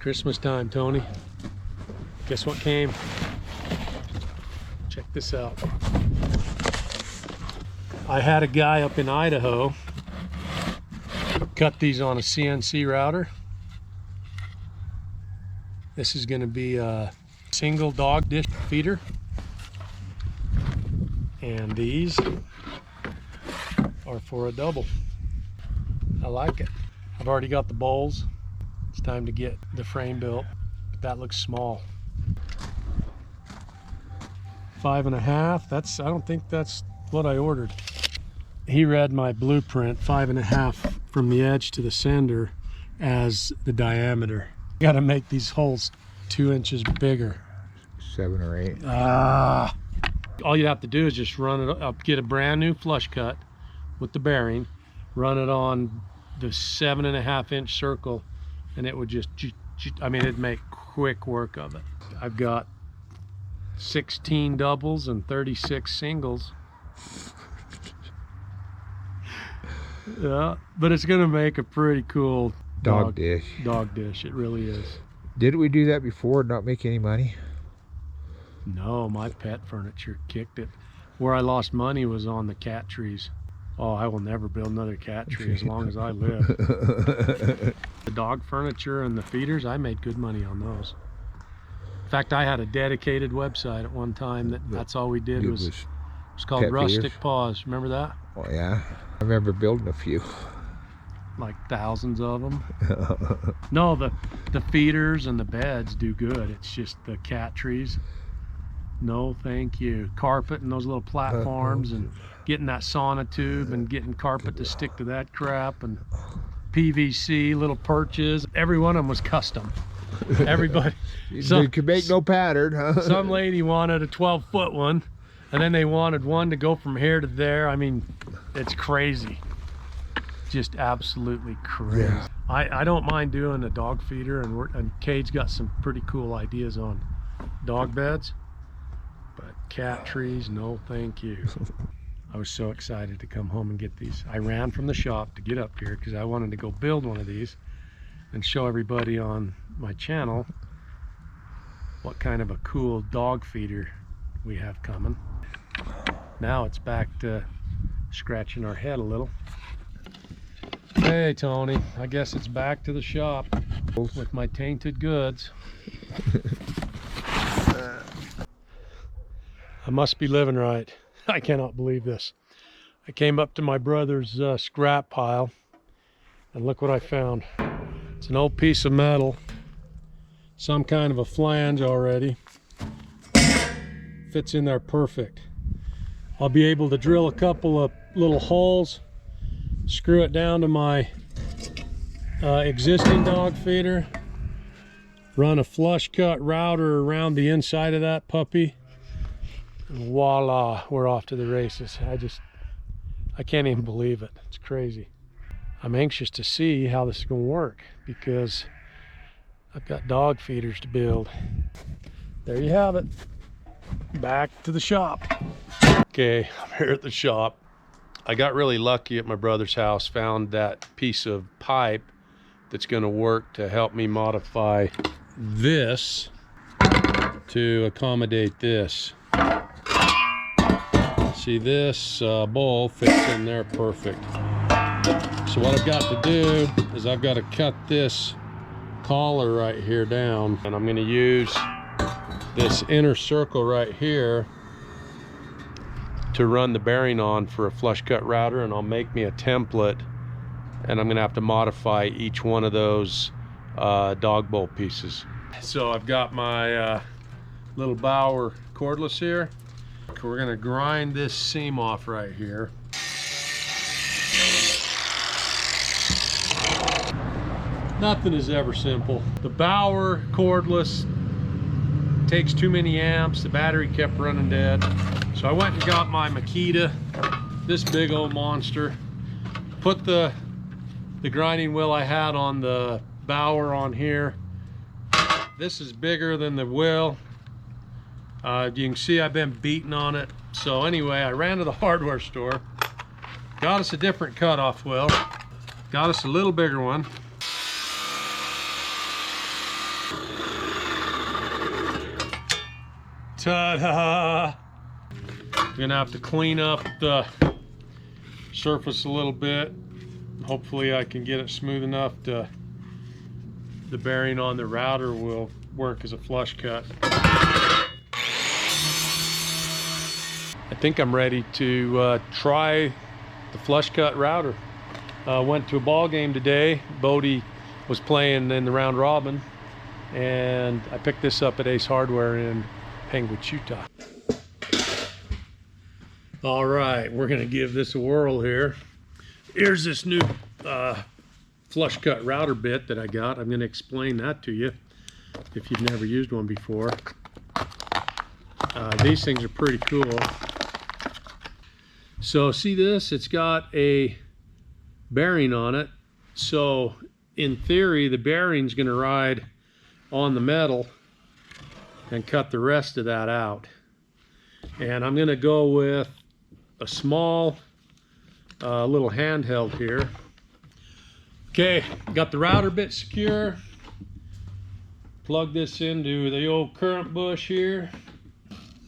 Christmas time, Tony. Guess what came? Check this out. I had a guy up in Idaho cut these on a CNC router. This is going to be a single dog dish feeder. And these are for a double. I like it. I've already got the bowls. It's time to get the frame built. But that looks small. 5.5. I don't think that's what I ordered. He read my blueprint, 5.5 from the edge to the center as the diameter. Got to make these holes 2 inches bigger. 7 or 8. All you have to do is just run it up, get a brand new flush cut with the bearing, run it on the 7.5 inch circle, and it would just, I mean, it'd make quick work of it. I've got 16 doubles and 36 singles. Yeah, but it's gonna make a pretty cool dog dish. Dog dish, it really is. Did we do that before and not make any money? No, my pet furniture kicked it. Where I lost money was on the cat trees. Oh, I will never build another cat tree as long as I live. The dog furniture and the feeders, I made good money on those. In fact, I had a dedicated website at one time that's all we did was it's called Rustic feeders. Paws. Remember that? Oh yeah, I remember building a few. Like thousands of them. No, the feeders and the beds do good. It's just the cat trees. No, thank you. Carpet and those little platforms and getting that sauna tube and getting carpet to stick to that crap and PVC little perches. Every one of them was custom. Everybody. You could make no pattern, huh? Some lady wanted a 12-foot one, and then they wanted one to go from here to there. I mean, it's crazy. Just absolutely crazy. Yeah. I don't mind doing a dog feeder, and Cade's got some pretty cool ideas on dog beds, but cat trees, no thank you. I was so excited to come home and get these. I ran from the shop to get up here because I wanted to go build one of these and show everybody on my channel what kind of a cool dog feeder we have coming. Now it's back to scratching our head a little. Hey Tony, I guess it's back to the shop with my tainted goods. I must be living right. I cannot believe this. I came up to my brother's scrap pile and look what I found. It's an old piece of metal, some kind of a flange already. Fits in there perfect. I'll be able to drill a couple of little holes, screw it down to my existing dog feeder, run a flush cut router around the inside of that puppy, and voila, we're off to the races. I can't even believe it. It's crazy. I'm anxious to see how this is going to work because I've got dog feeders to build. There you have it. Back to the shop. Okay, I'm here at the shop. I got really lucky at my brother's house, found that piece of pipe that's going to work to help me modify this to accommodate this. See, this bowl fits in there perfect. So what I've got to do is I've got to cut this collar right here down, and I'm going to use this inner circle right here to run the bearing on for a flush cut router, and I'll make me a template, and I'm going to have to modify each one of those dog bowl pieces. So I've got my little Bauer cordless here. We're going to grind this seam off right here. Nothing is ever simple. The Bauer cordless takes too many amps. The battery kept running dead. So I went and got my Makita, this big old monster. Put the grinding wheel I had on the Bauer on here. This is bigger than the wheel. You can see I've been beating on it. So anyway, I ran to the hardware store, got us a different cutoff wheel, got us a little bigger one. Ta-da! I'm gonna have to clean up the surface a little bit. Hopefully I can get it smooth enough to the bearing on the router will work as a flush cut. I think I'm ready to try the flush cut router. Went to a ball game today. Bodie was playing in the round robin, and I picked this up at Ace Hardware in Penguin, Utah. All right, we're gonna give this a whirl here. Here's this new flush cut router bit that I got. I'm gonna explain that to you if you've never used one before. These things are pretty cool. So see this? It's got a bearing on it. So in theory, the bearing's gonna ride on the metal and cut the rest of that out. And I'm gonna go with a small little handheld here. Okay, got the router bit secure. Plug this into the old current bush here.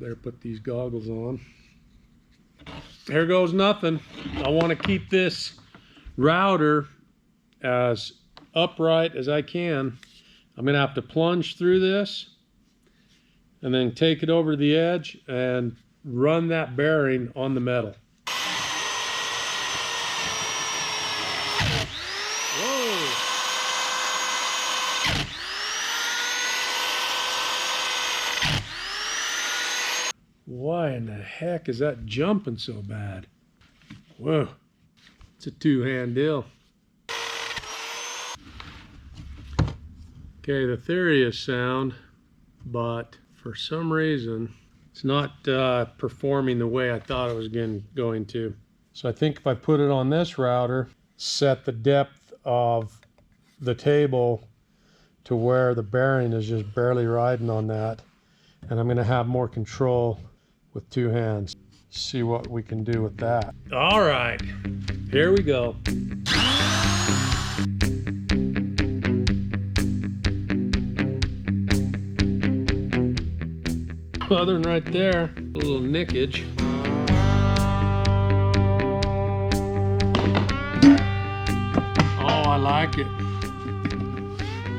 Better put these goggles on. Here goes nothing. I want to keep this router as upright as I can. I'm gonna have to plunge through this and then take it over to the edge and run that bearing on the metal. Whoa! Why in the heck is that jumping so bad? Whoa, it's a two-hand deal. Okay, the theory is sound, but for some reason, it's not performing the way I thought it was going to. So I think if I put it on this router, set the depth of the table to where the bearing is just barely riding on that, and I'm gonna have more control with two hands. See what we can do with that. All right, here we go. Other than right there, a little nickage. Oh, I like it.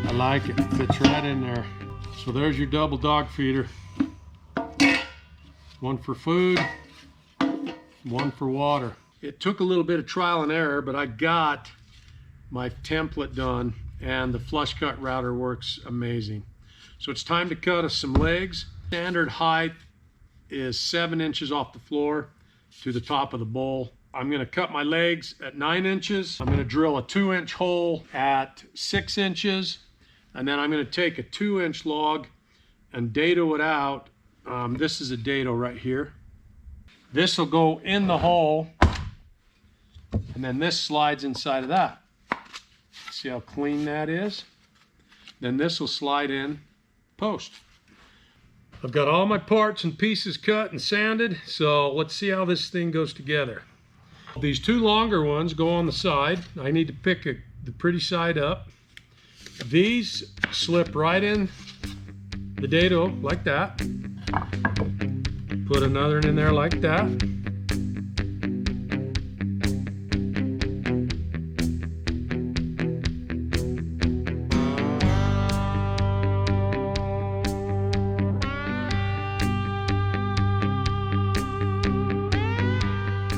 I like it. Fits right in there. So there's your double dog feeder. One for food, one for water. It took a little bit of trial and error, but I got my template done, and the flush cut router works amazing. So it's time to cut us some legs. Standard height is 7 inches off the floor to the top of the bowl. I'm gonna cut my legs at 9 inches. I'm gonna drill a 2-inch hole at 6 inches. And then I'm gonna take a 2-inch log and dado it out. This is a dado right here. This will go in the hole, and then this slides inside of that. See how clean that is? Then this will slide in post. I've got all my parts and pieces cut and sanded, so let's see how this thing goes together. These two longer ones go on the side. I need to pick the pretty side up. These slip right in the dado like that. Put another one in there like that.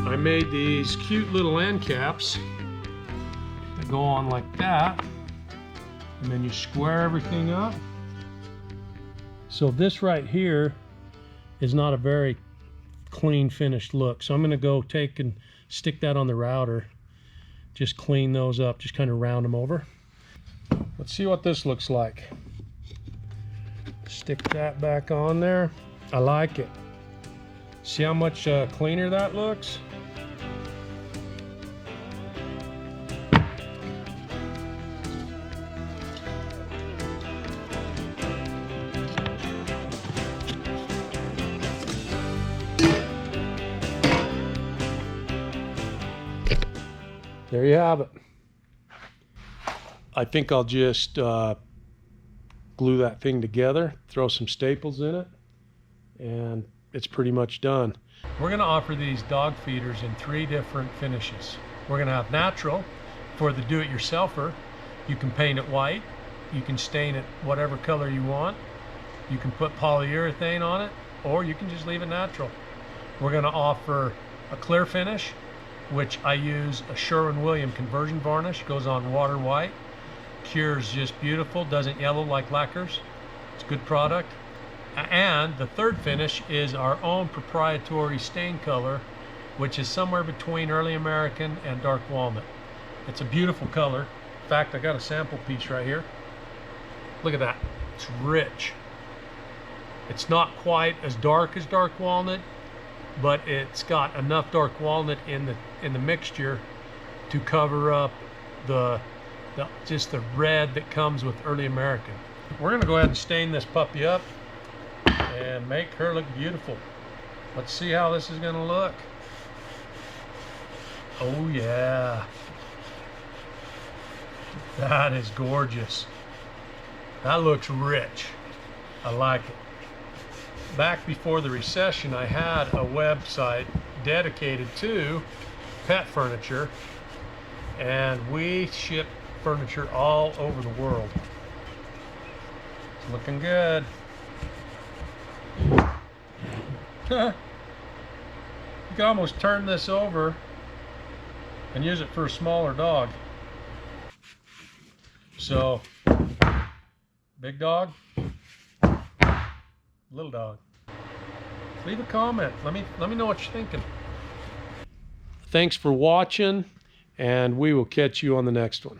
I made these cute little end caps that go on like that, and then you square everything up. So this right here is not a very clean finished look. So I'm gonna go take and stick that on the router, just clean those up, just kind of round them over. Let's see what this looks like. Stick that back on there. I like it. See how much cleaner that looks? There you have it. I think I'll just glue that thing together, throw some staples in it, and it's pretty much done. We're going to offer these dog feeders in 3 different finishes. We're going to have natural for the do-it-yourselfer. You can paint it white, you can stain it whatever color you want, you can put polyurethane on it, or you can just leave it natural. We're going to offer a clear finish, which I use a Sherwin-Williams conversion varnish, goes on water white, cures just beautiful, doesn't yellow like lacquers. It's a good product. And the third finish is our own proprietary stain color, which is somewhere between early American and dark walnut. It's a beautiful color. In fact, I got a sample piece right here. Look at that. It's rich. It's not quite as dark as dark walnut, but it's got enough dark walnut in the mixture to cover up just the red that comes with early American. We're gonna go ahead and stain this puppy up and make her look beautiful. Let's see how this is gonna look. Oh yeah, that is gorgeous. That looks rich. I like it. Back before the recession, I had a website dedicated to pet furniture, and we ship furniture all over the world. It's looking good. You can almost turn this over and use it for a smaller dog. So, big dog, little dog. Leave a comment. Let me know what you're thinking. Thanks for watching, and we will catch you on the next one.